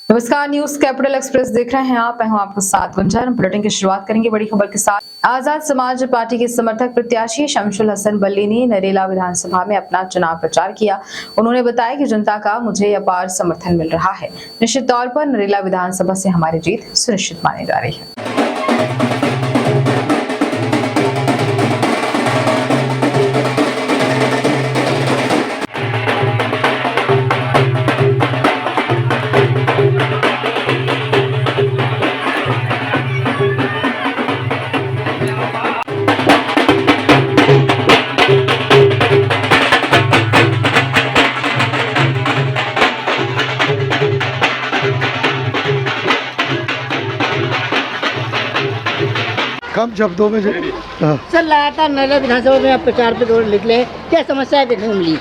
नमस्कार, news capital express देख रहे हैं आप। मैं हूं आपके साथ गुंजन। बुलेटिन की शुरुआत करेंगे बड़ी खबर के साथ। आजाद समाज पार्टी के समर्थक प्रत्याशी शमशुल हसन बल्ली ने नरेला विधानसभा में अपना चुनाव प्रचार किया। उन्होंने बताया कि जनता का मुझे अपार समर्थन मिल रहा है। निश्चित तौर पर नरेला विधानसभा से हमारी जीत सुनिश्चित मानी जा रही है। कम शब्दों में सर लगातार नरेला विधानसभा में आप प्रचार पे दौड़ निकले, क्या समस्याएं देखने को मिली?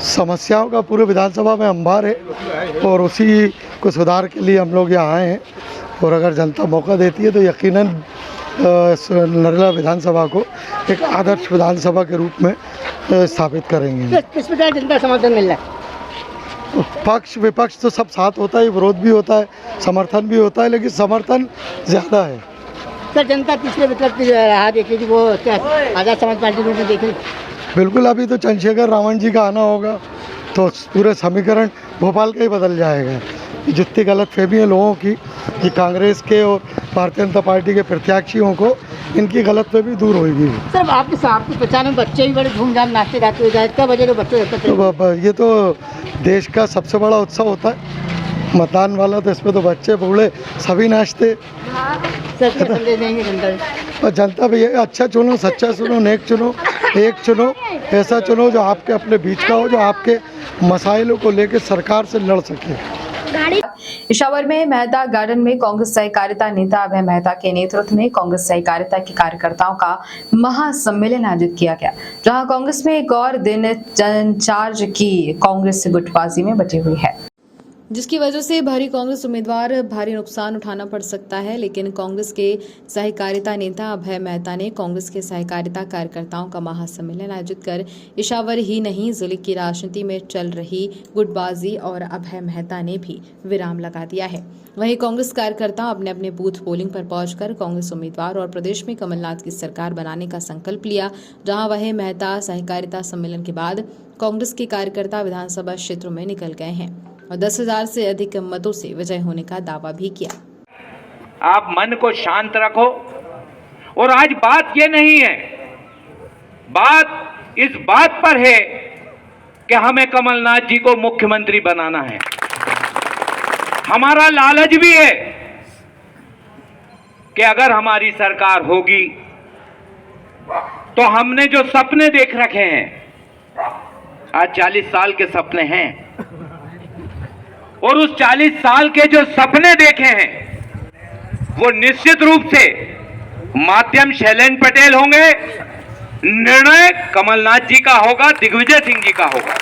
समस्याओं का पूरे विधानसभा में अंबार है और उसी को सुधार के लिए हम लोग यहाँ आए हैं। और अगर जनता मौका देती है तो यकीनन नरेला विधानसभा को एक आदर्श विधानसभा के रूप में स्थापित करेंगे। किस प्रकार जनता समर्थन मिल रहा है? पक्ष विपक्ष तो सब साथ होता है, विरोध भी होता है, समर्थन भी होता है, लेकिन समर्थन ज़्यादा है। सर जनता तीसरे विकल्प की राह देख रही थी, वो क्या आजाद समाज पार्टी में देख रही? बिल्कुल, अभी तो चंद्रशेखर रावण जी का आना होगा तो पूरे समीकरण भोपाल का ही बदल जाएगा। जितनी गलत फहमी है लोगों की कि कांग्रेस के और भारतीय जनता पार्टी के प्रत्याशियों को, इनकी गलत फहमी दूर होगी। सर आपके प्रचार में बच्चे भी बड़े धूमधाम नाचते गाते हुए, क्या वजह तो बच्चे तो ये तो देश का सबसे बड़ा उत्सव होता है मतदान वाला, तो इसमें तो बच्चे बूढ़े सभी नाचते। और जनता भी अच्छा चुनो, सच्चा चुनो, नेक चुनो, एक चुनो, ऐसा चुनो जो आपके अपने बीच का हो, जो आपके मसाइलों को लेकर सरकार से लड़ सके। इशावर में मेहता गार्डन में कांग्रेस सहकारिता नेता अभय मेहता के नेतृत्व में कांग्रेस सहकारिता के कार्यकर्ताओं का महासम्मेलन आयोजित किया गया, जहां कांग्रेस में एक और दिन इंचार्ज की कांग्रेस गुटबाजी में बची हुई है, जिसकी वजह से भारी कांग्रेस उम्मीदवार भारी नुकसान उठाना पड़ सकता है। लेकिन कांग्रेस के सहकारिता नेता अभय मेहता ने कांग्रेस के सहकारिता कार्यकर्ताओं का महासम्मेलन आयोजित कर इशावर ही नहीं जिले की राजनीति में चल रही गुटबाजी और अभय मेहता ने भी विराम लगा दिया है। वहीं कांग्रेस कार्यकर्ता अपने अपने बूथ पोलिंग पर पहुंचकर कांग्रेस उम्मीदवार और प्रदेश में कमलनाथ की सरकार बनाने का संकल्प लिया, जहां वह मेहता सहकारिता सम्मेलन के बाद कांग्रेस के कार्यकर्ता विधानसभा क्षेत्रों में निकल गए हैं और 10,000 से अधिक मतों से विजय होने का दावा भी किया। आप मन को शांत रखो। और आज बात ये नहीं है, बात इस बात पर है कि हमें कमलनाथ जी को मुख्यमंत्री बनाना है। हमारा लालच भी है कि अगर हमारी सरकार होगी तो हमने जो सपने देख रखे हैं, आज 40 साल के सपने हैं, और उस 40 साल के जो सपने देखे हैं वो निश्चित रूप से माध्यम शैलेंद्र पटेल होंगे, निर्णय कमलनाथ जी का होगा, दिग्विजय सिंह जी का होगा।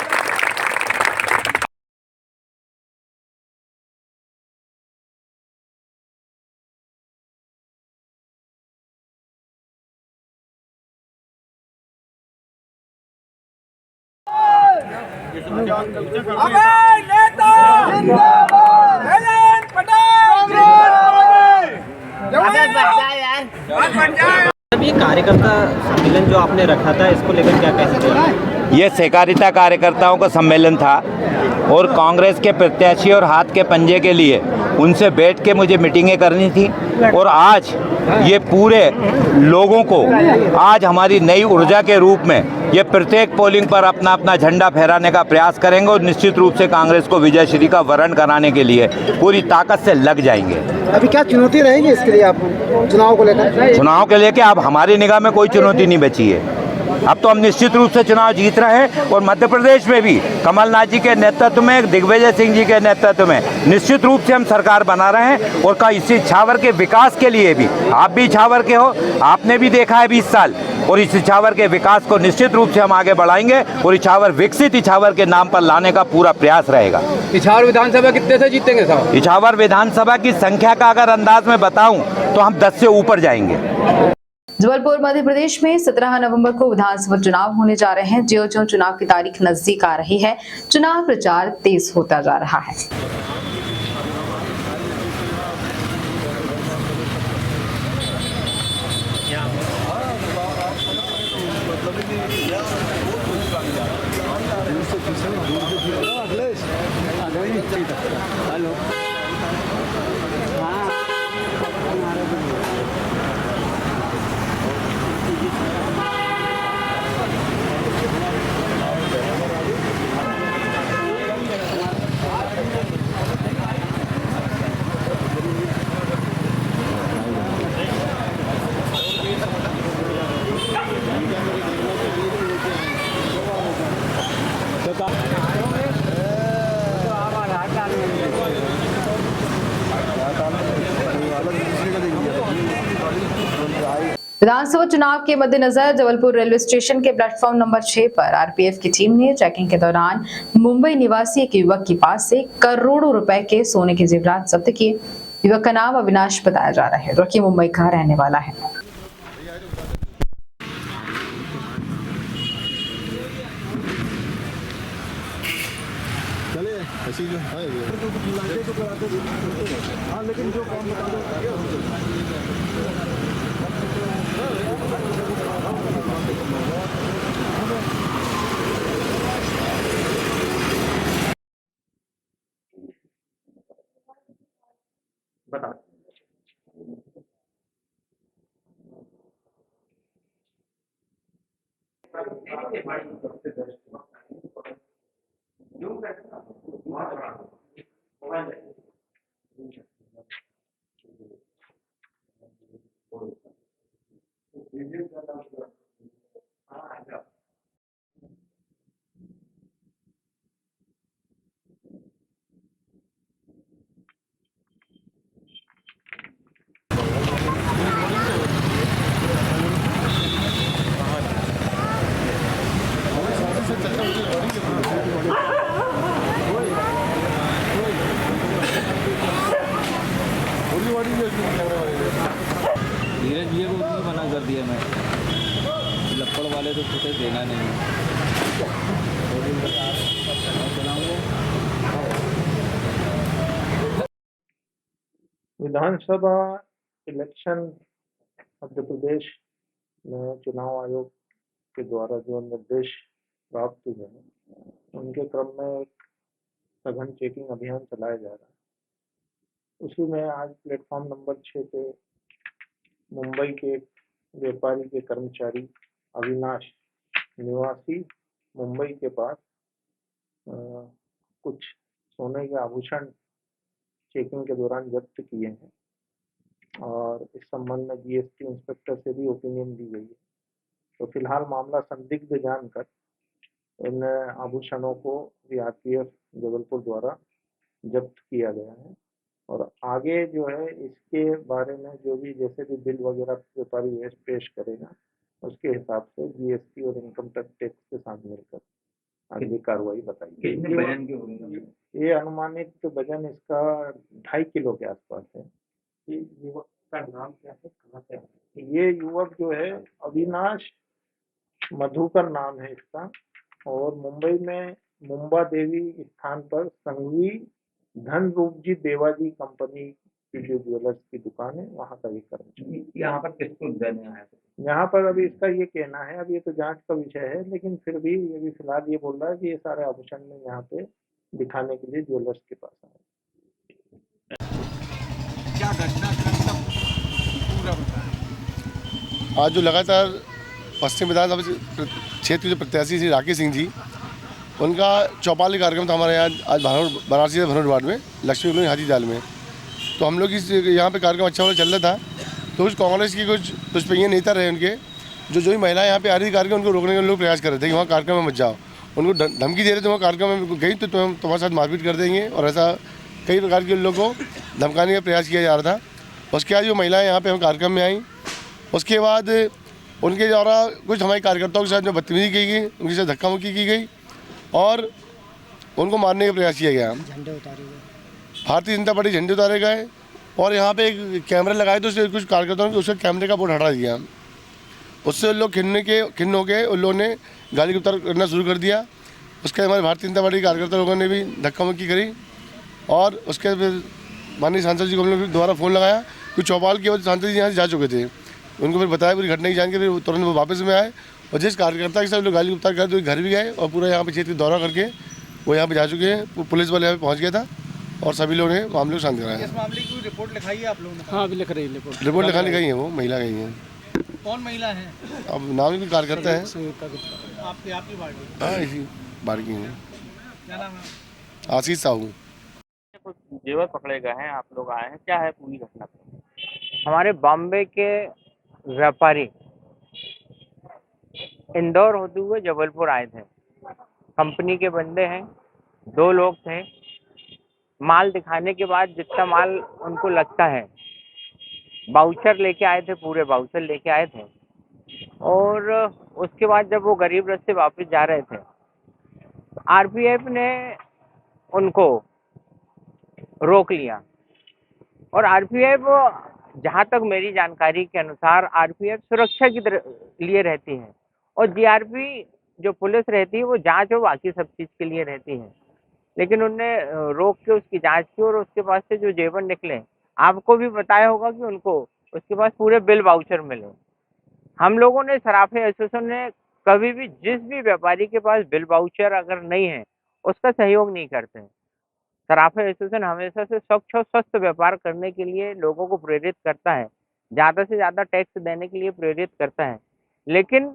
अब ये कार्यकर्ता सम्मेलन जो आपने रखा था, इसको लेकर क्या कहेंगे? ये सहकारिता कार्यकर्ताओं का सम्मेलन था और कांग्रेस के प्रत्याशी और हाथ के पंजे के लिए उनसे बैठ के मुझे मीटिंगें करनी थी। और आज ये पूरे लोगों को आज हमारी नई ऊर्जा के रूप में ये प्रत्येक पोलिंग पर अपना अपना झंडा फहराने का प्रयास करेंगे और निश्चित रूप से कांग्रेस को विजय श्री का वरण कराने के लिए पूरी ताकत से लग जाएंगे। अभी क्या चुनौती रहेगी इसके लिए आप चुनाव को लेकर? चुनाव के लेके अब हमारी निगाह में कोई चुनौती नहीं बची है। अब तो हम निश्चित रूप से चुनाव जीत रहे हैं और मध्य प्रदेश में भी कमलनाथ जी के नेतृत्व में, दिग्विजय सिंह जी के नेतृत्व में निश्चित रूप से हम सरकार बना रहे हैं। और इस इछावर के विकास के लिए भी, आप भी इछावर के हो, आपने भी देखा है 20 साल, और इस इछावर के विकास को निश्चित रूप से हम आगे बढ़ाएंगे और इछावर विकसित इछावर के नाम पर लाने का पूरा प्रयास रहेगा। इछावर विधानसभा कितने से जीतेंगे साहब? इछावर विधानसभा की संख्या का अगर अंदाज में बताऊं तो हम 10 से ऊपर जाएंगे। जबलपुर मध्य प्रदेश में 17 नवंबर को विधानसभा चुनाव होने जा रहे हैं। ज्यों-ज्यों चुनाव की तारीख नजदीक आ रही है, चुनाव प्रचार तेज होता जा रहा है। विधानसभा चुनाव के मद्देनजर जबलपुर रेलवे स्टेशन के प्लेटफॉर्म नंबर 6 पर आरपीएफ की टीम ने चेकिंग के दौरान मुंबई निवासी एक युवक के पास से करोड़ों रुपए के सोने के जेवरात जब्त किए। युवक का नाम अविनाश बताया जा रहा है, जो कि मुंबई का रहने वाला है। धीरज भैया को उतनी मना कर दिया मैं, लप्पड़ वाले तो कुछ देना नहीं। विधानसभा इलेक्शन मध्य प्रदेश में चुनाव आयोग के द्वारा जो निर्देश प्राप्त हुए हैं, उनके क्रम में एक सघन चेकिंग अभियान चलाया जा रहा है। उसी में आज प्लेटफॉर्म नंबर 6 पे मुंबई के एक व्यापारी के कर्मचारी अविनाश निवासी मुंबई के पास कुछ सोने के आभूषण चेकिंग के दौरान जब्त किए हैं और इस संबंध में जीएसटी इंस्पेक्टर से भी ओपिनियन दी गई है। तो फिलहाल मामला संदिग्ध जानकर इन आभूषणों को आरपीएफ जबलपुर द्वारा जब्त किया गया है और आगे जो है इसके बारे में जो भी जैसे भी बिल वगैरह व्यापारी पेश करेगा उसके हिसाब से जीएसटी और इनकम टैक्स के साथ मिलकर आगे कार्रवाई बताई। ये अनुमानित वजन इसका 2.5 किलो के आसपास है। युवक का नाम क्या है, कहाँ से है? ये युवक जो है अविनाश मधुकर नाम है इसका और मुंबई में मुंबा देवी स्थान पर संघवी धन रूप जी देवाजी कंपनी की जो ज्वेलर्स की दुकान है वहाँ का ये कर्मचारी। यहाँ पर किसको देने आया? यहाँ पर अभी इसका ये कहना है, अभी ये तो जांच का विषय है, लेकिन फिर भी ये भी फिलहाल ये बोल रहा है कि ये सारे आभूषण में यहाँ पे दिखाने के लिए ज्वेलर्स के पास आए। क्या घटनाक्रम पूरा बताएं। आज जो लगातार पश्चिम विधानसभा क्षेत्र के प्रत्याशी श्री राकेश सिंह जी, उनका चौपाली कार्यक्रम था हमारे यहाँ आज बनारसी भनोट वार्ड में लक्ष्मी कॉलोनी हाजी जाल में। तो हम लोग इस यहाँ पे कार्यक्रम अच्छा वाला चल रहा था, तो कुछ कांग्रेस की कुछ पुष्पैया नेता रहे उनके जो महिलाएं यहाँ पे आ रही थी कार्यक्रम, उनको रोकने के लोग प्रयास कर रहे थे कि वहाँ कार्यक्रम में मत जाओ। उनको धमकी दे रहे थे वहाँ कार्यक्रम में गई तो तुम्हारे साथ मारपीट कर देंगे और ऐसा कई प्रकार के लोगों को धमकाने का प्रयास किया जा रहा था। उसके बाद जो महिलाएँ यहाँ पर हम कार्यक्रम में आई, उसके बाद उनके द्वारा कुछ हमारे कार्यकर्ताओं के साथ जो बदतमीजी की गई, उनके साथ धक्का मुक्की की गई और उनको मारने का प्रयास किया गया। भारतीय जनता पार्टी झंडे उतारे गए और यहाँ पे एक कैमरा लगाए तो उससे कुछ कार्यकर्ताओं ने उसका कैमरे का बोर्ड हटा दिया। उससे लोग खिन्न हो के उन लोगों ने गाली गुप्तार करना शुरू कर दिया। उसके हमारे भारतीय जनता पार्टी कार्यकर्ता लोगों ने भी धक्का मुक्की करी और उसके फिर माननीय सांसद जी को हम लोग दोबारा फ़ोन लगाया। कुछ चौपाल की वजह सांसद जी यहाँ से जा चुके थे, उनको फिर बताया पूरी घटना की जानकारी, फिर तुरंत वो वापस में आए और जिस कार्यकर्ता के साथ लोग गाली गुप्तार कर तो घर भी गए और पूरा यहाँ पे क्षेत्र का दौरा करके वो यहाँ पे जा चुके हैं, पुलिस वाले यहाँ पे पहुँच गया था और सभी लोगों ने मामले को शांत कराया। इस मामले की रिपोर्ट लिखाई है आप लोगों ने? हाँ, अभी लिख रही है रिपोर्ट लिखाने गई है, वो महिला गई है। कौन महिला है? अब नाम भी कार्यकर्ता है, आपकी पार्टी? हाँ इसी बार की है। क्या नाम है? आशीष साहू। कुछ जेवर पकड़े गए हैं, आप लोग आए हैं, क्या है पूरी घटना? हमारे बॉम्बे के व्यापारी इंदौर होते हुए जबलपुर आए थे। कंपनी के बंदे हैं, 2 लोग थे। माल दिखाने के बाद जितना माल उनको लगता है, बाउचर लेके आए थे, पूरे बाउचर लेके आए थे। और उसके बाद जब वो गरीब रथ से वापस जा रहे थे, आरपीएफ ने उनको रोक लिया। और आरपीएफ, जहाँ तक मेरी जानकारी के अनुसार, आरपीएफ सुरक्षा के लिए रहती है और जीआरपी जो पुलिस रहती है वो जांच और बाकी सब चीज़ के लिए रहती है। लेकिन उनने रोक के उसकी जांच की और उसके पास से जो जेवर निकले, आपको भी बताया होगा कि उनको उसके पास पूरे बिल वाउचर मिले। हम लोगों ने, सराफे एसोसिएशन ने, कभी भी जिस भी व्यापारी के पास बिल वाउचर अगर नहीं है उसका सहयोग नहीं करते। सराफा एसोसिएशन हमेशा से स्वच्छ और स्वस्थ व्यापार करने के लिए लोगों को प्रेरित करता है, ज़्यादा से ज़्यादा टैक्स देने के लिए प्रेरित करता है। लेकिन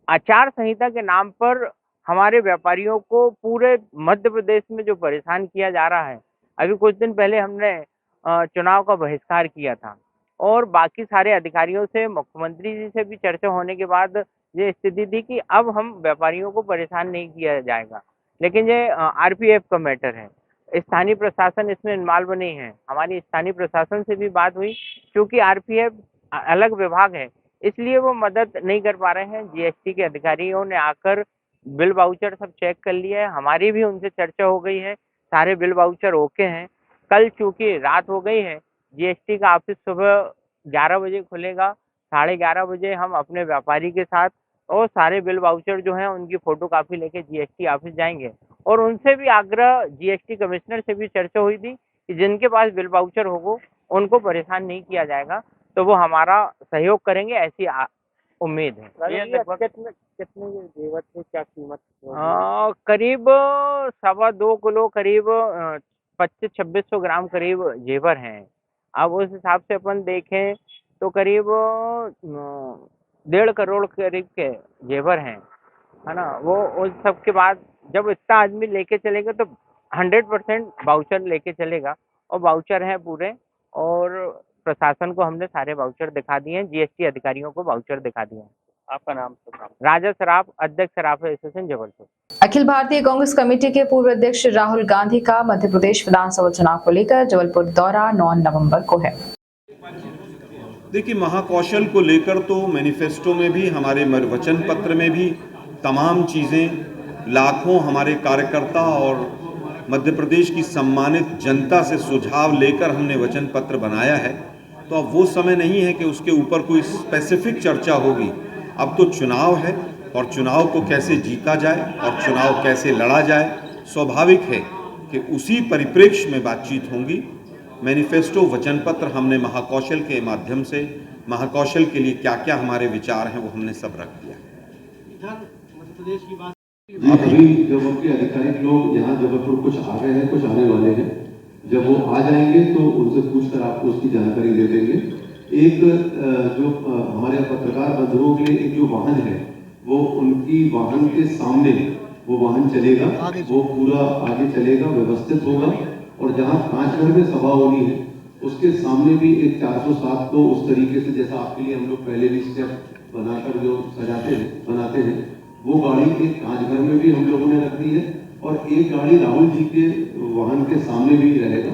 आचार संहिता के नाम पर हमारे व्यापारियों को पूरे मध्य प्रदेश में जो परेशान किया जा रहा है, अभी कुछ दिन पहले हमने चुनाव का बहिष्कार किया था और बाकी सारे अधिकारियों से, मुख्यमंत्री जी से भी चर्चा होने के बाद ये स्थिति थी कि अब हम व्यापारियों को परेशान नहीं किया जाएगा। लेकिन ये आरपीएफ का मैटर है, स्थानीय प्रशासन इसमें इन्वॉल्व नहीं है। हमारी स्थानीय प्रशासन से भी बात हुई, क्योंकि आरपीएफ अलग विभाग है इसलिए वो मदद नहीं कर पा रहे हैं। जीएसटी के अधिकारियों ने आकर बिल वाउचर सब चेक कर लिया है, हमारी भी उनसे चर्चा हो गई है, सारे बिल वाउचर ओके हैं। कल चूँकि रात हो गई है, जीएसटी का ऑफिस सुबह 11 बजे खुलेगा, 11:30 बजे हम अपने व्यापारी के साथ और सारे बिल वाउचर जो हैं उनकी फोटोकॉपी लेके जीएसटी ऑफिस जाएंगे। और उनसे भी आग्रह, जीएसटी कमिश्नर से भी चर्चा हुई थी कि जिनके पास बिल वाउचर होगा उनको परेशान नहीं किया जाएगा, तो वो हमारा सहयोग करेंगे, ऐसी उम्मीद है। कितने जेवर थे, क्या कीमत? करीब 2.25 किलो, करीब 2500-2600 ग्राम करीब जेवर हैं। अब उस हिसाब से अपन देखें तो करीब 1.5 करोड़ करीब के जेवर हैं, है ना। वो उस सब के बाद जब इतना आदमी लेके चलेगा तो 100% वाउचर लेके चलेगा, और वाउचर हैं पूरे। और प्रशासन को हमने सारे वाउचर दिखा दिए हैं, जीएसटी अधिकारियों को वाउचर दिखा दिए हैं। आपका नाम? राजा सराफ, अध्यक्ष सराफा एसोसिएशन जबलपुर। अखिल भारतीय कांग्रेस कमेटी के पूर्व अध्यक्ष राहुल गांधी का मध्य प्रदेश विधानसभा चुनाव को लेकर जबलपुर दौरा 9 नवंबर को है। देखिए, महाकौशल को लेकर तो मैनिफेस्टो में भी, हमारे वचन पत्र में भी तमाम चीज़ें, लाखों हमारे कार्यकर्ता और मध्य प्रदेश की सम्मानित जनता से सुझाव लेकर हमने वचन पत्र बनाया है। तो अब वो समय नहीं है कि उसके ऊपर कोई स्पेसिफिक चर्चा होगी। अब तो चुनाव है और चुनाव को कैसे जीता जाए और चुनाव कैसे लड़ा जाए, स्वाभाविक है कि उसी परिप्रेक्ष्य में बातचीत होंगी। मैनिफेस्टो, वचन पत्र हमने महाकौशल के माध्यम से, महाकौशल के लिए क्या क्या हमारे विचार हैं वो हमने सब रख दिया। अभी जब उनके अधिकारिक लोग यहाँ जबलपुर कुछ आ गए हैं, कुछ आने वाले हैं, जब वो आ जाएंगे तो उनसे पूछकर आपको उसकी जानकारी दे देंगे। एक जो हमारे पत्रकार बंधुओं के लिए एक जो वाहन है, वो उनकी वाहन के सामने वो वाहन चलेगा, वो पूरा आगे चलेगा, व्यवस्थित होगा। और जहाँ 5 घर में सभा होनी है उसके सामने भी एक 407 को उस तरीके से, जैसा आपके लिए हम लोग पहले भी स्टेप बनाकर जो बनाते हैं, वो गाड़ी एक 5 घर में भी हम लोगों ने रख दी है। और एक गाड़ी राहुल जी के वाहन के सामने भी रहेगा,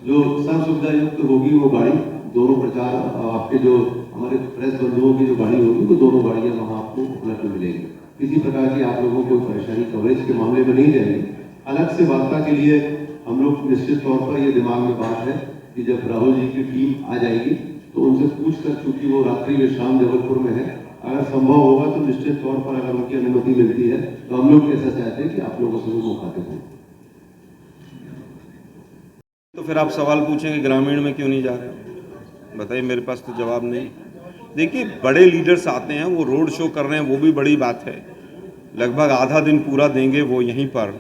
जो सर्व सुविधा युक्त होगी। वो गाड़ी दोनों प्रचार, आपके जो हमारे प्रेस बंधुओं की जो गाड़ी होगी, वो दोनों गाड़ियाँ वहाँ आपको उपलब्ध मिलेंगी। किसी प्रकार की आप लोगों को परेशानी कवरेज के मामले में नहीं रहेगी। अलग से वार्ता के लिए हम लोग निश्चित तौर पर ये दिमाग में बात है कि जब राहुल जी की टीम आ जाएगी तो उनसे पूछकर, चूंकि वो रात्रि विश्राम जबलपुर में है, अगर संभव होगा तो निश्चित तौर पर अगर उनकी अनुमति मिलती है तो हम लोग ऐसा चाहते हैं कि आप लोगों से भी मौका दें। तो फिर आप सवाल पूछेंगे ग्रामीण में क्यों नहीं जा रहे, बताइए, मेरे पास तो जवाब नहीं। देखिए, बड़े लीडर्स आते हैं, वो रोड शो कर रहे हैं, वो भी बड़ी बात है। लगभग आधा दिन पूरा देंगे वो यहीं पर,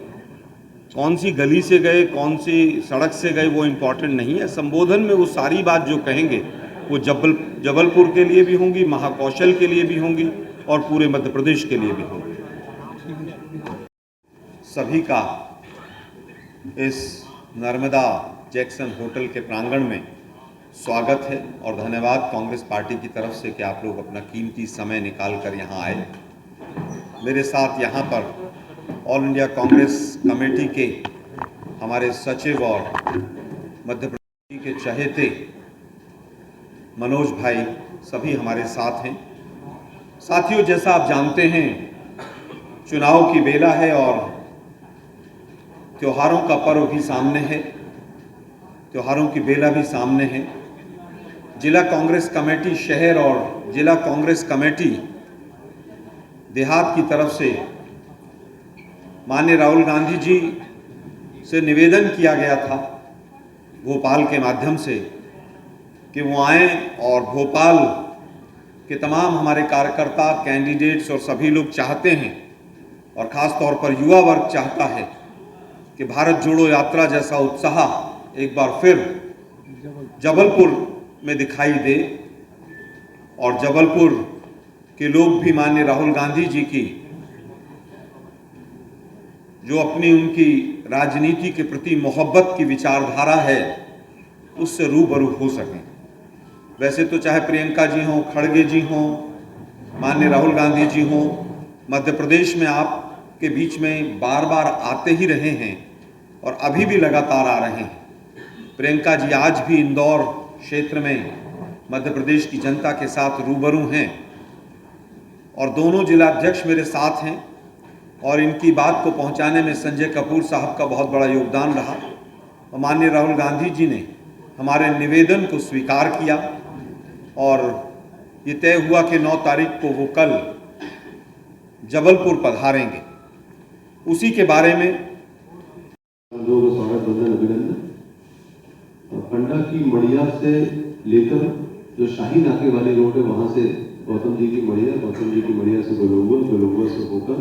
कौन सी गली से गए, कौन सी सड़क से गए, वो इम्पोर्टेंट नहीं है। संबोधन में वो सारी बात जो कहेंगे वो जबलपुर के लिए भी होंगी, महाकौशल के लिए भी होंगी और पूरे मध्य प्रदेश के लिए भी होंगी। सभी का इस नर्मदा जैक्सन होटल के प्रांगण में स्वागत है और धन्यवाद कांग्रेस पार्टी की तरफ से कि आप लोग अपना कीमती समय निकाल कर यहाँ आए। मेरे साथ यहाँ पर ऑल इंडिया कांग्रेस कमेटी के हमारे सचिव और मध्य प्रदेश के चहेते मनोज भाई सभी हमारे साथ हैं। साथियों, जैसा आप जानते हैं, चुनाव की बेला है और त्योहारों का पर्व भी सामने है, त्योहारों की बेला भी सामने है। जिला कांग्रेस कमेटी शहर और जिला कांग्रेस कमेटी देहात की तरफ से माननीय राहुल गांधी जी से निवेदन किया गया था भोपाल के माध्यम से कि वो आएँ और भोपाल के तमाम हमारे कार्यकर्ता, कैंडिडेट्स और सभी लोग चाहते हैं और ख़ास तौर पर युवा वर्ग चाहता है कि भारत जोड़ो यात्रा जैसा उत्साह एक बार फिर जबलपुर में दिखाई दे और जबलपुर के लोग भी माननीय राहुल गांधी जी की जो अपनी उनकी राजनीति के प्रति मोहब्बत की विचारधारा है उससे रूबरू हो सकें। वैसे तो चाहे प्रियंका जी हों, खड़गे जी हों, माननीय राहुल गांधी जी हों, मध्य प्रदेश में आपके बीच में बार बार आते ही रहे हैं और अभी भी लगातार आ रहे हैं। प्रियंका जी आज भी इंदौर क्षेत्र में मध्य प्रदेश की जनता के साथ रूबरू हैं और दोनों जिला अध्यक्ष मेरे साथ हैं और इनकी बात को पहुंचाने में संजय कपूर साहब का बहुत बड़ा योगदान रहा और माननीय राहुल गांधी जी ने हमारे निवेदन को स्वीकार किया और ये तय हुआ कि 9 तारीख को वो कल जबलपुर पधारेंगे। उसी के बारे में लोगों को स्वागत, वंदन, अभिनंदन। पंडा की मड़िया से लेकर जो शाही नाके वाली रोड है वहां से गौतम जी की मड़िया, गौतम जी की मड़िया से गोलुआ से होकर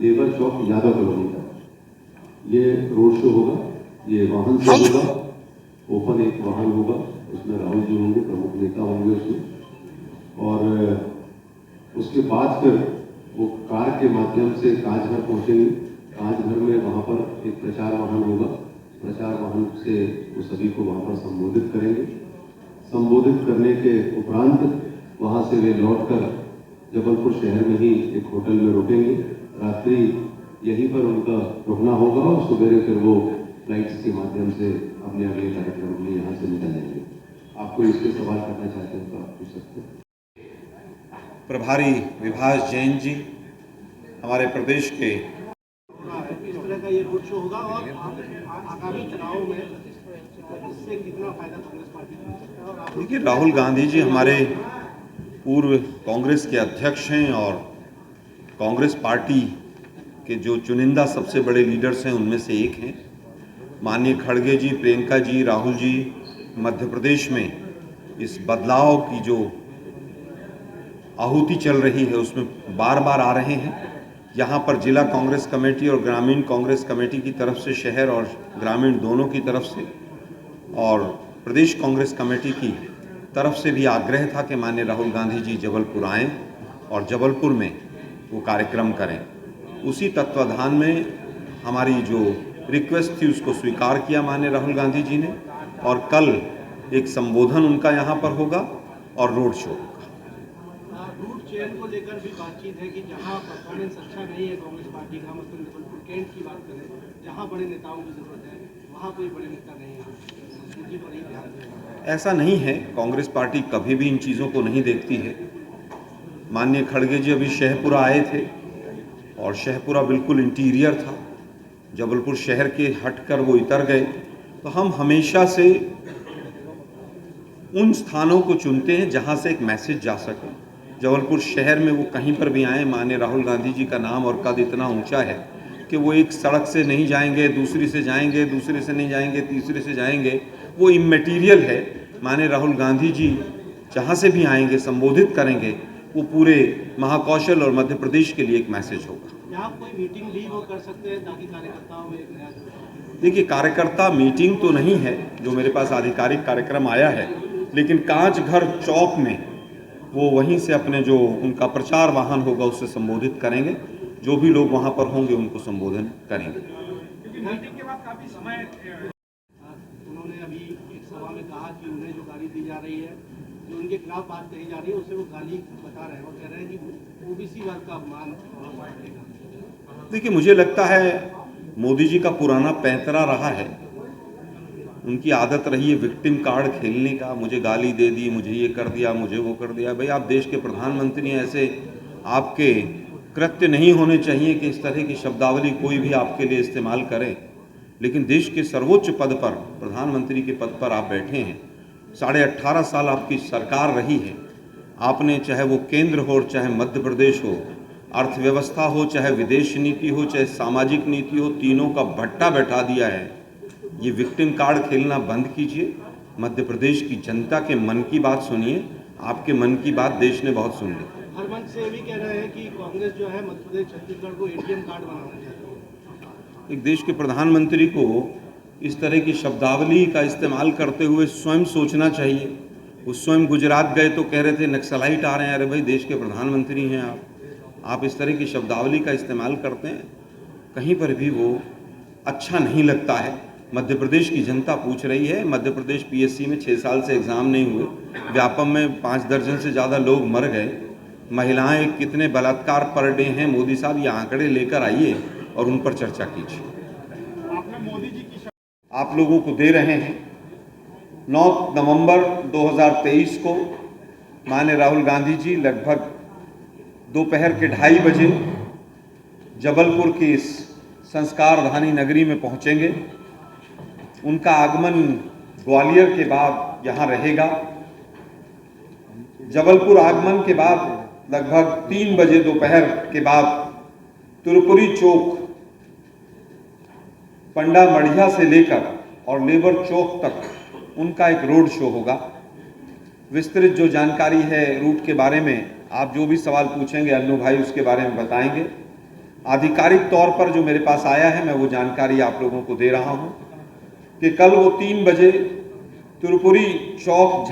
लेबर चौक यादव कॉलोनी तक ये रोड शो होगा। ये वाहन से होगा, ओपन एक वाहन होगा, उसमें राहुल जी होंगे, प्रमुख नेता होंगे उसमें, और उसके बाद फिर वो कार के माध्यम से कांचघर पहुंचेंगे। कांचघर में वहाँ पर एक प्रचार वाहन होगा, प्रचार वाहन से वो सभी को वहाँ पर संबोधित करेंगे। संबोधित करने के उपरांत वहाँ से वे लौटकर जबलपुर शहर में ही एक होटल में रुकेंगे। रात्रि यहीं पर उनका रुकना होगा और सवेरे फिर वो फ्लाइट्स के माध्यम से अपने अगले कार्यक्रम के लिए यहाँ से निकल जाएंगे। आपको इसके सवाल करना चाहते हैं तो आप पूछ सकते हैं। प्रभारी विभास जैन जी हमारे प्रदेश के इस तरह का ये रोड शो होगा और आगामी चुनाव में इससे कितना फायदा कांग्रेस पार्टी को हो सकता है? और आप देखिए, राहुल गांधी जी हमारे पूर्व कांग्रेस के अध्यक्ष हैं और कांग्रेस पार्टी के जो चुनिंदा सबसे बड़े लीडर्स हैं उनमें से एक हैं। माननीय खड़गे जी, प्रियंका जी, राहुल जी मध्य प्रदेश में इस बदलाव की जो आहुति चल रही है उसमें बार बार आ रहे हैं। यहाँ पर जिला कांग्रेस कमेटी और ग्रामीण कांग्रेस कमेटी की तरफ से, शहर और ग्रामीण दोनों की तरफ से, और प्रदेश कांग्रेस कमेटी की तरफ से भी आग्रह था कि माननीय राहुल गांधी जी जबलपुर आएँ और जबलपुर में वो कार्यक्रम करें। उसी तत्वाधान में हमारी जो रिक्वेस्ट थी उसको स्वीकार किया माननीय राहुल गांधी जी ने और कल एक संबोधन उनका यहाँ पर होगा और रोड शो होगा। रूट चेन को लेकर भी बातचीत है कि जहां परफॉर्मेंस अच्छा नहीं है कांग्रेस पार्टी का, मतलब जबलपुर कैंट की बात करें, जहां बड़े नेताओं की जरूरत है वहां कोई बड़े नेता नहीं है, उनकी पर ही ध्यान दें। ऐसा नहीं है, कांग्रेस पार्टी कभी भी इन चीज़ों को नहीं देखती है। माननीय खड़गे जी अभी शहपुरा आए थे और शहपुरा बिल्कुल इंटीरियर था, जबलपुर शहर के हटकर वो इतर गए। तो हम हमेशा से उन स्थानों को चुनते हैं जहां से एक मैसेज जा सके। जबलपुर शहर में वो कहीं पर भी आए, माननीय राहुल गांधी जी का नाम और कद इतना ऊंचा है कि वो एक सड़क से नहीं जाएंगे, दूसरी से जाएंगे, दूसरे से नहीं जाएंगे, तीसरे से जाएंगे, वो इमैटीरियल है। माननीय राहुल गांधी जी जहाँ से भी आएंगे, संबोधित करेंगे, वो पूरे महाकौशल और मध्य प्रदेश के लिए एक मैसेज होगा। यहाँ कोई मीटिंग भी वो कर सकते हैं ताकि कार्यकर्ताओं में एक नया देखिए, कार्यकर्ता मीटिंग तो नहीं है जो मेरे पास आधिकारिक कार्यक्रम आया है, लेकिन कांच घर चौक में वो वहीं से अपने जो उनका प्रचार वाहन होगा उससे संबोधित करेंगे। जो भी लोग वहां पर होंगे उनको संबोधन करेंगे। उन्होंने अभी एक सभा में कहा कि उन्हें जो गाली दी जा रही है, जो उनके खिलाफ बात कही जा रही है, उसे वो गाली बता रहे हैं और कह रहे हैं कि ओबीसी वर्ग का अपमान करेगा। देखिए, मुझे लगता है मोदी जी का पुराना पैंतरा रहा है, उनकी आदत रही है विक्टिम कार्ड खेलने का। मुझे गाली दे दी, मुझे ये कर दिया, मुझे वो कर दिया। भाई, आप देश के प्रधानमंत्री हैं, ऐसे आपके कृत्य नहीं होने चाहिए कि इस तरह की शब्दावली कोई भी आपके लिए इस्तेमाल करे। लेकिन देश के सर्वोच्च पद पर, प्रधानमंत्री के पद पर आप बैठे हैं, 18.5 साल आपकी सरकार रही है। आपने, चाहे वो केंद्र हो चाहे मध्य प्रदेश हो, अर्थव्यवस्था हो चाहे विदेश नीति हो चाहे सामाजिक नीति हो, तीनों का भट्टा बैठा दिया है। ये विक्टिम कार्ड खेलना बंद कीजिए। मध्य प्रदेश की जनता के मन की बात सुनिए। आपके मन की बात देश ने बहुत सुन ली। हरवंश से भी कह रहे हैं कि कांग्रेस जो है मध्य प्रदेश छत्तीसगढ़ को एटीएम कार्ड बनाना चाहती है। एक देश के प्रधानमंत्री को इस तरह की शब्दावली का इस्तेमाल करते हुए स्वयं सोचना चाहिए। वो स्वयं गुजरात गए तो कह रहे थे नक्सलाइट आ रहे हैं। अरे भाई, देश के प्रधानमंत्री हैं आप इस तरह की शब्दावली का इस्तेमाल करते हैं, कहीं पर भी वो अच्छा नहीं लगता है। मध्य प्रदेश की जनता पूछ रही है। मध्य प्रदेश पीएससी में 6 साल से एग्ज़ाम नहीं हुए, व्यापम में 5 दर्जन से ज़्यादा लोग मर गए, महिलाएं कितने बलात्कार पर डे हैं। मोदी साहब, ये आंकड़े लेकर आइए और उन पर चर्चा कीजिए। आप लोगों को दे रहे हैं 9 नवंबर 2023 को माननीय राहुल गांधी जी लगभग दोपहर के 2:30 बजे जबलपुर की इस संस्कार धानी नगरी में पहुंचेंगे। उनका आगमन ग्वालियर के बाद यहाँ रहेगा। जबलपुर आगमन के बाद लगभग 3 बजे दोपहर के बाद त्रिपुरी चौक, पंडा मढ़िया से लेकर और लेबर चौक तक उनका एक रोड शो होगा। विस्तृत जो जानकारी है रूट के बारे में, आप जो भी सवाल पूछेंगे अन्नू भाई उसके बारे में बताएंगे। आधिकारिक तौर पर जो मेरे पास आया है, मैं वो जानकारी आप लोगों को दे रहा हूं कि कल वो 3 बजे त्रिपुरी चौक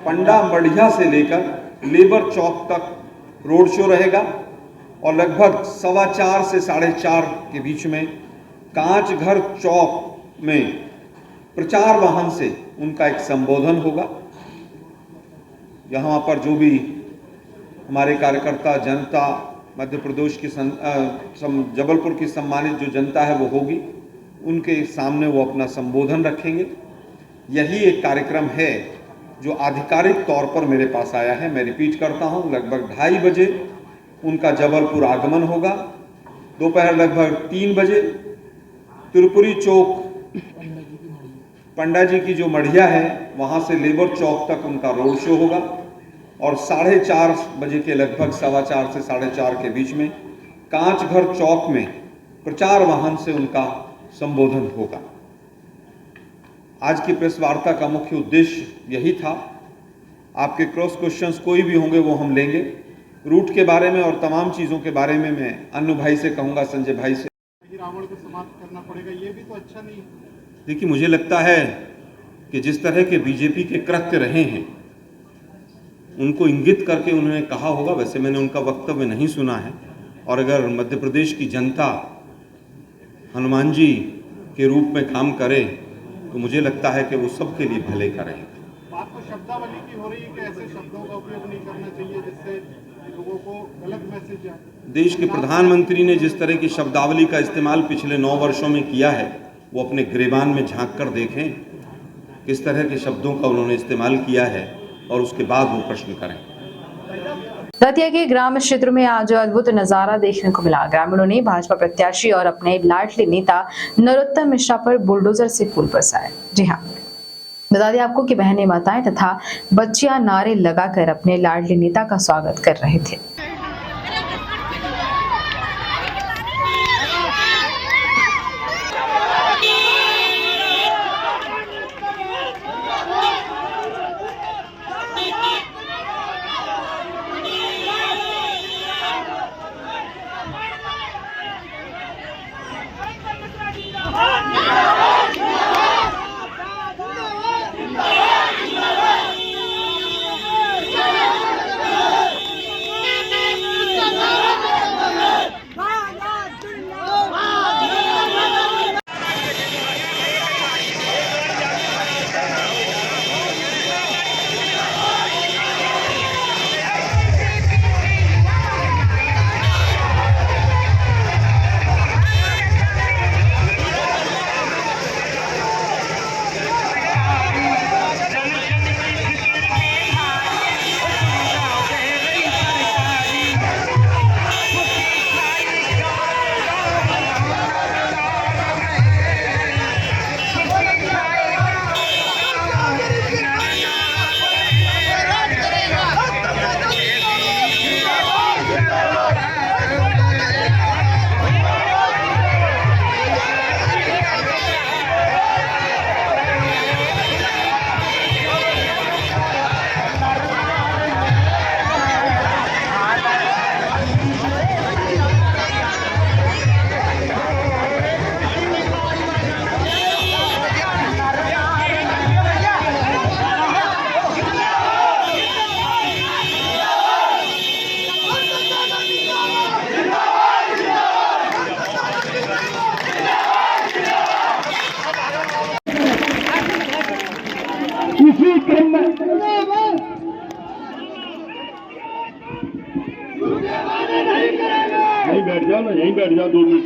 पंडा मढ़िया से लेकर लेबर चौक तक रोड शो रहेगा और लगभग 4:15 से 4:30 के बीच में कांच घर चौक में प्रचार वाहन से उनका एक संबोधन होगा। यहाँ पर जो भी हमारे कार्यकर्ता जनता, मध्य प्रदेश की जबलपुर की सम्मानित जो जनता है वो होगी, उनके सामने वो अपना संबोधन रखेंगे। यही एक कार्यक्रम है जो आधिकारिक तौर पर मेरे पास आया है। मैं रिपीट करता हूँ, लगभग 2:30 बजे उनका जबलपुर आगमन होगा। दोपहर लगभग 3 बजे त्रिपुरी चौक पंडा जी की जो मढ़िया है वहाँ से लेबर चौक तक उनका रोड शो होगा और 4:30 बजे के लगभग 4:15 से 4:30 के बीच में कांच घर चौक में प्रचार वाहन से उनका संबोधन होगा। आज की प्रेस वार्ता का मुख्य उद्देश्य यही था। आपके क्रॉस क्वेश्चंस कोई भी होंगे वो हम लेंगे। रूट के बारे में और तमाम चीज़ों के बारे में मैं अन्नू भाई से कहूँगा, संजय भाई से। रावण को समाप्त करना पड़ेगा, ये भी तो अच्छा नहीं। देखिए, मुझे लगता है कि जिस तरह के बीजेपी के कृत्य रहे हैं उनको इंगित करके उन्होंने कहा होगा। वैसे मैंने उनका वक्तव्य नहीं सुना है, और अगर मध्य प्रदेश की जनता हनुमान जी के रूप में काम करे तो मुझे लगता है कि वो सबके लिए भले करेंगे। बात तो शब्दावली की हो रही है कि ऐसे शब्दों का उपयोग नहीं करना चाहिए जिससे लोगों को गलत मैसेज जाए। देश के प्रधानमंत्री ने जिस तरह की शब्दावली का इस्तेमाल पिछले 9 वर्षों में किया है, वो अपने गिरेबान में झांक कर देखें किस तरह के शब्दों का उन्होंने इस्तेमाल किया है और उसके बाद वो प्रश्न करें। दतिया के ग्राम क्षेत्र में आज अद्भुत नजारा देखने को मिला। ग्रामीणों ने भाजपा प्रत्याशी और अपने लाडले नेता नरोत्तम मिश्रा पर बुलडोजर से फूल बरसाए। जी हाँ, बता दें आपको कि बहनें, माताएं तथा बच्चियां नारे लगाकर अपने लाडले नेता का स्वागत कर रहे थे। यहीं बैठ जाओ 2 मिनट।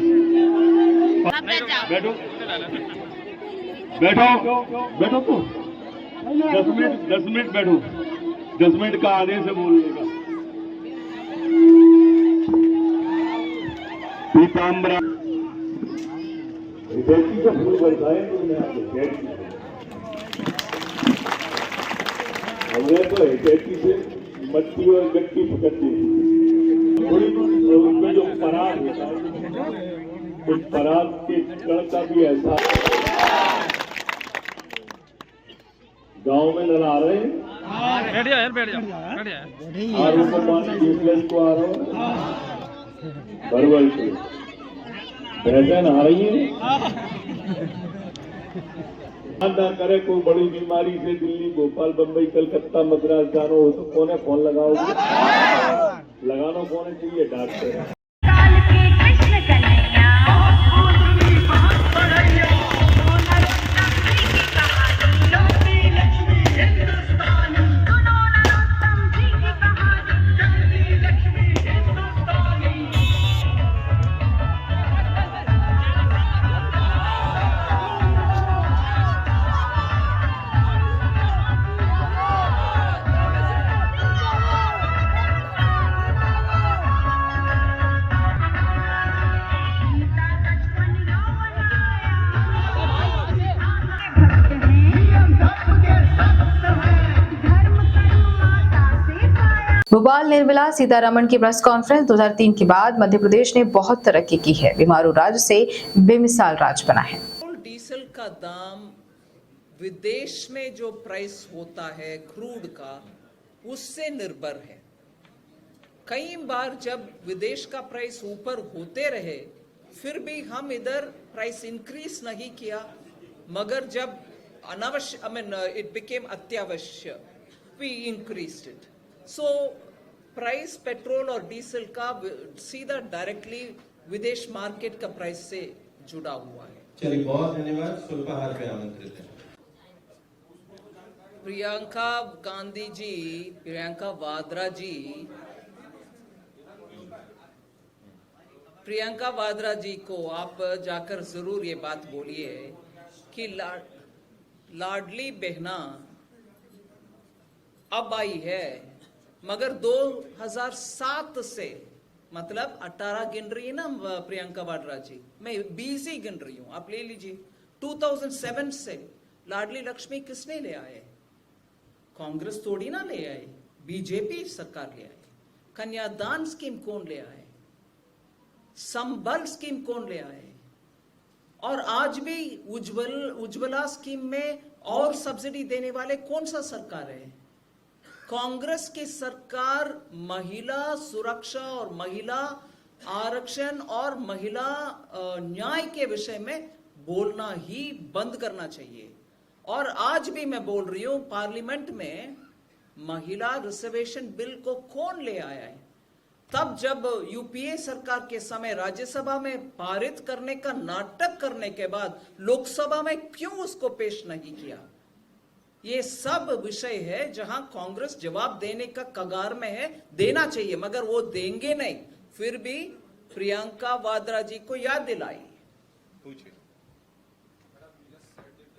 बैठो बैठो बैठो तो 10 मिनट बैठो। 10 मिनट का आदेश है बोलने का। पीताम्बरा व्यक्ति का फूल बरसाए हमने तो एचआईटी से मट्टी और गट्टी पकड़ती उनमें जो पराग होता है उस पराग के कण का भी ऐसा गांव में नला रहे हैं। बैठ जाओ आरोप को आ रहा हूँ भरवल से भैंसें नहा रही है। ना करे कोई बड़ी बीमारी से दिल्ली भोपाल बम्बई कलकत्ता मद्रास जानो हो तो कौन है फोन लगाओगे? लगाना कौन चाहिए? डॉक्टर। भोपाल निर्मला सीतारमण की प्रेस कॉन्फ्रेंस 2003 के बाद मध्य प्रदेश ने बहुत तरक्की की है। बीमारू राज्य से बेमिसाल राज्य बना है। डीजल का दाम विदेश में जो प्राइस होता है क्रूड का उससे निर्भर है। कई बार जब विदेश का प्राइस ऊपर होते रहे फिर भी हम इधर प्राइस इंक्रीज नहीं किया, मगर जब अनावश्यक इट बिकेम अत्यावश्यक we increased it. So price petrol और डीजल का सीधा डायरेक्टली विदेश मार्केट का प्राइस से जुड़ा हुआ है। चलिए बहुत धन्यवाद। सुल्पाहार पे आमंत्रित है प्रियंका गांधी जी, प्रियंका वाड्रा जी, प्रियंका वाड्रा जी को आप जाकर जरूर ये बात बोलिए कि लाडली बहना अब आई है, मगर 2007 से मतलब 18 गिन रही है ना प्रियंका वाड्रा जी, मैं 20 ही गिन रही हूं, आप ले लीजिए। 2007 से लाडली लक्ष्मी किसने ले आए? कांग्रेस थोड़ी ना ले आए, बीजेपी सरकार ले आई। कन्यादान स्कीम कौन ले आए? संबल स्कीम कौन ले आए? और आज भी उज्ज्वला स्कीम में और सब्सिडी देने वाले कौन सा सरकार है? कांग्रेस की सरकार महिला सुरक्षा और महिला आरक्षण और महिला न्याय के विषय में बोलना ही बंद करना चाहिए। और आज भी मैं बोल रही हूं, पार्लियामेंट में महिला रिजर्वेशन बिल को कौन ले आया है? तब जब यूपीए सरकार के समय राज्यसभा में पारित करने का नाटक करने के बाद लोकसभा में क्यों उसको पेश नहीं किया? ये सब विषय है जहां कांग्रेस जवाब देने का कगार में है, देना चाहिए, मगर वो देंगे नहीं। फिर भी प्रियंका वाड्रा जी को याद दिलाई।